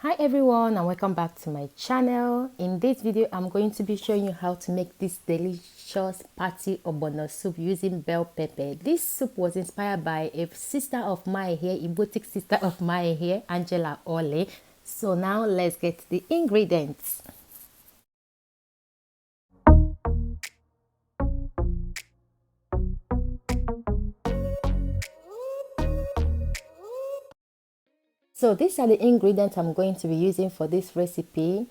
Hi everyone and welcome back to my channel. In this video I'm going to be showing you how to make this delicious party ogbono soup using bell pepper. This soup was inspired by a sister of mine here, a boutique sister of mine here, Angela Ole. So now let's get to the ingredients. So these are the ingredients I'm going to be using for this recipe.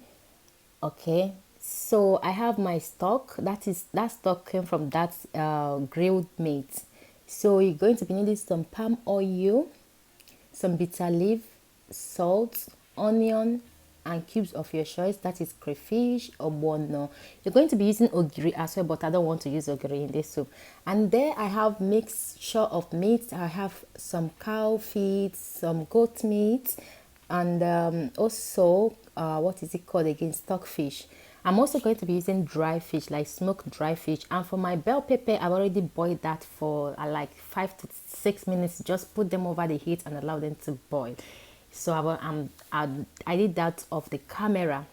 Okay, so I have my stock. That stock came from that grilled meat. So you're going to be needing some palm oil, some bitter leaf, salt, onion, and cubes of your choice. That is crayfish or ogbono. You're going to be using ogiri as well, but I don't want to use ogiri in this soup. And there I have mixture of meat. I have some cow feet, some goat meat, and also what is it called again, stockfish. I'm also going to be using dry fish, like smoked dry fish. And for my bell pepper, I've already boiled that for like 5 to 6 minutes. Just put them over the heat and allow them to boil. So I did that off the camera.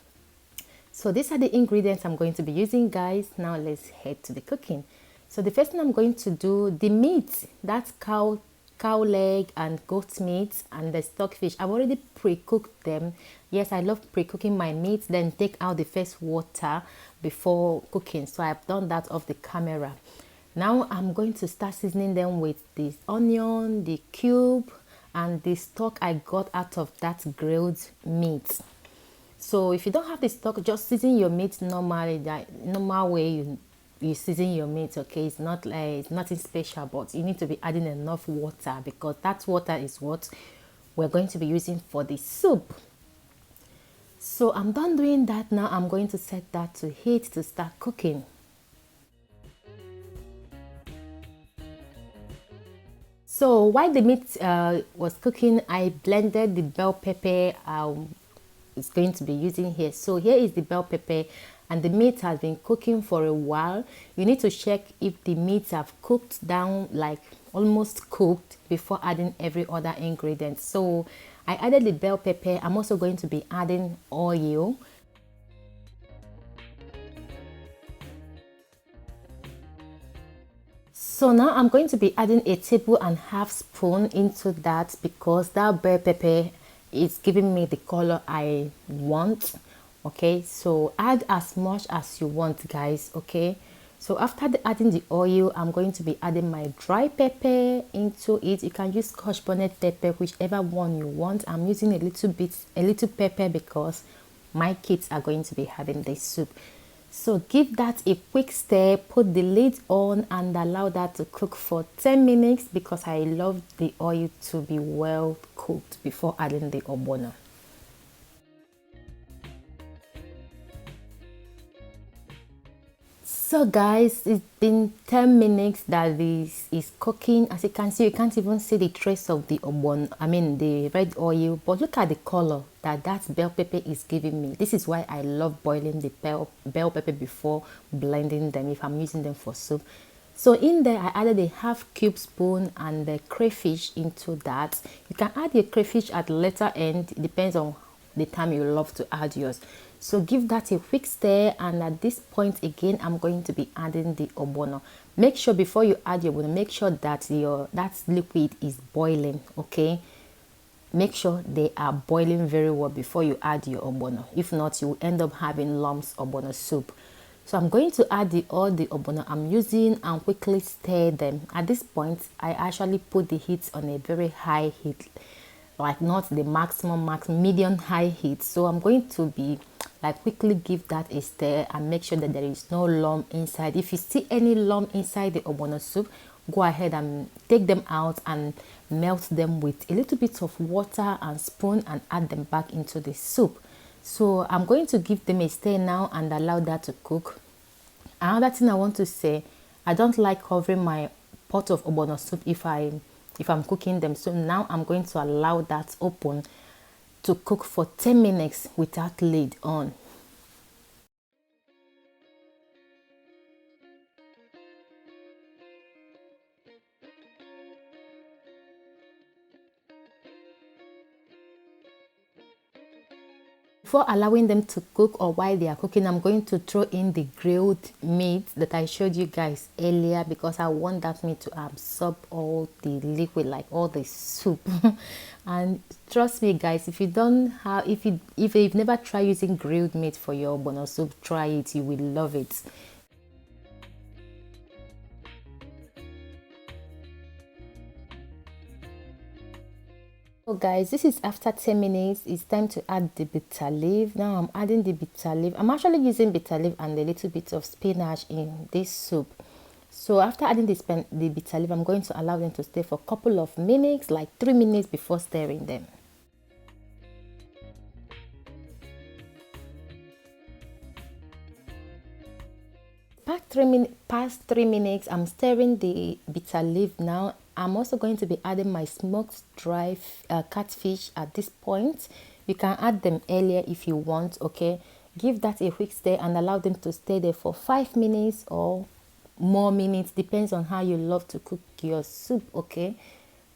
So these are the ingredients I'm going to be using, guys. Now let's head to the cooking. So the first thing I'm going to do, the meat, that's cow leg and goat meat and the stockfish, I've already pre-cooked them. Yes, I love pre-cooking my meat, then take out the first water before cooking. So I've done that off the camera. Now I'm going to start seasoning them with this onion, the cube, and the stock I got out of that grilled meat. So if you don't have the stock, just season your meat normally, that normal way you season your meat. Okay, it's not like it's nothing special, but you need to be adding enough water because that water is what we're going to be using for the soup. So I'm done doing that. Now I'm going to set that to heat to start cooking. So while the meat was cooking, I blended the bell pepper is going to be using here. So here is the bell pepper, and the meat has been cooking for a while. You need to check if the meats have cooked down, like almost cooked, before adding every other ingredient. So I added the bell pepper. I'm also going to be adding oil. So now I'm going to be adding 1.5 tablespoon into that because that bell pepper is giving me the color I want. Okay, so add as much as you want, guys. Okay, so after adding the oil, I'm going to be adding my dry pepper into it. You can use scotch bonnet pepper, whichever one you want. I'm using a little pepper because my kids are going to be having this soup. So give that a quick stir, put the lid on and allow that to cook for 10 minutes because I love the oil to be well cooked before adding the ogbono. So guys, it's been 10 minutes that this is cooking. As you can see, you can't even see the trace of the ogbono, I mean the red oil, but look at the color that bell pepper is giving me. This is why I love boiling the bell pepper before blending them if I'm using them for soup. So in there I added a half cube spoon and the crayfish into that. You can add your crayfish at the later end, it depends on the time you love to add yours. So give that a quick stir, and at this point again I'm going to be adding the ogbono. Make sure before you add your ogbono, make sure that that liquid is boiling. Okay, make sure they are boiling very well before you add your ogbono. If not, you will end up having lumps ogbono soup. So I'm going to add all the ogbono I'm using and quickly stir them. At this point I actually put the heat on a very high heat, like not the maximum, medium high heat. So I'm going to be like quickly give that a stir and make sure that there is no lump inside. If you see any lump inside the ogbono soup, go ahead and take them out and melt them with a little bit of water and spoon and add them back into the soup. So I'm going to give them a stir now and allow that to cook. Another thing I want to say, I don't like covering my pot of ogbono soup if I'm cooking them. So now I'm going to allow that open to cook for 10 minutes without lid on. Before allowing them to cook or while they are cooking, I'm going to throw in the grilled meat that I showed you guys earlier, because I want that meat to absorb all the liquid, like all the soup. And trust me guys, if you don't have, if you've never tried using grilled meat for your ogbono soup, try it, you will love it. So guys, this is after 10 minutes. It's time to add the bitter leaf. Now I'm adding the bitter leaf. I'm actually using bitter leaf and a little bit of spinach in this soup. So after adding the bitter leaf, I'm going to allow them to stay for a couple of minutes, like 3 minutes before stirring them. Past 3 minutes, I'm stirring the bitter leaf now. I'm also going to be adding my smoked dry catfish at this point. You can add them earlier if you want, okay? Give that a quick stir and allow them to stay there for 5 minutes or more minutes, depends on how you love to cook your soup, okay?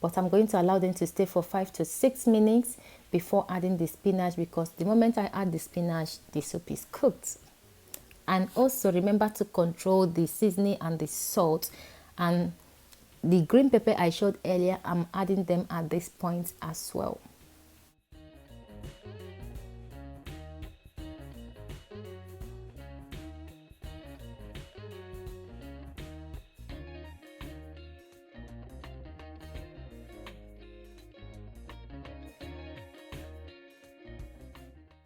But I'm going to allow them to stay for 5 to 6 minutes before adding the spinach, because the moment I add the spinach, the soup is cooked. And also remember to control the seasoning and the salt, and the green pepper I showed earlier, I'm adding them at this point as well.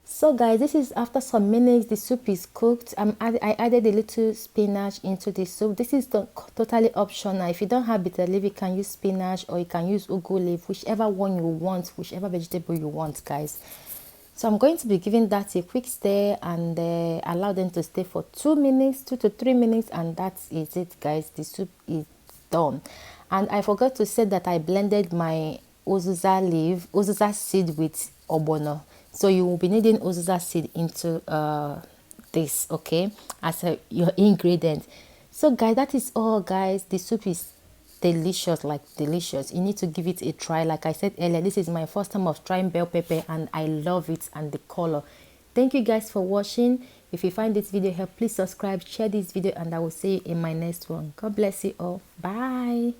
So guys, this is after some minutes, the soup is cooked. I added a little spinach into the soup. This is totally optional. If you don't have bitter leaf, you can use spinach or you can use ugu leaf, whichever one you want, whichever vegetable you want, guys. So I'm going to be giving that a quick stir and allow them to stay for 2 minutes, 2 to 3 minutes, and that is it, guys. The soup is done. And I forgot to say that I blended my Uziza seed with ogbono. So you will be needing Uziza seed into this, okay, as your ingredient. So guys, that is all, guys. The soup is delicious, like delicious. You need to give it a try. Like I said earlier, this is my first time of trying bell pepper and I love it and the color. Thank you guys for watching. If you find this video helpful, please subscribe, share this video, and I will see you in my next one. God bless you all. Bye.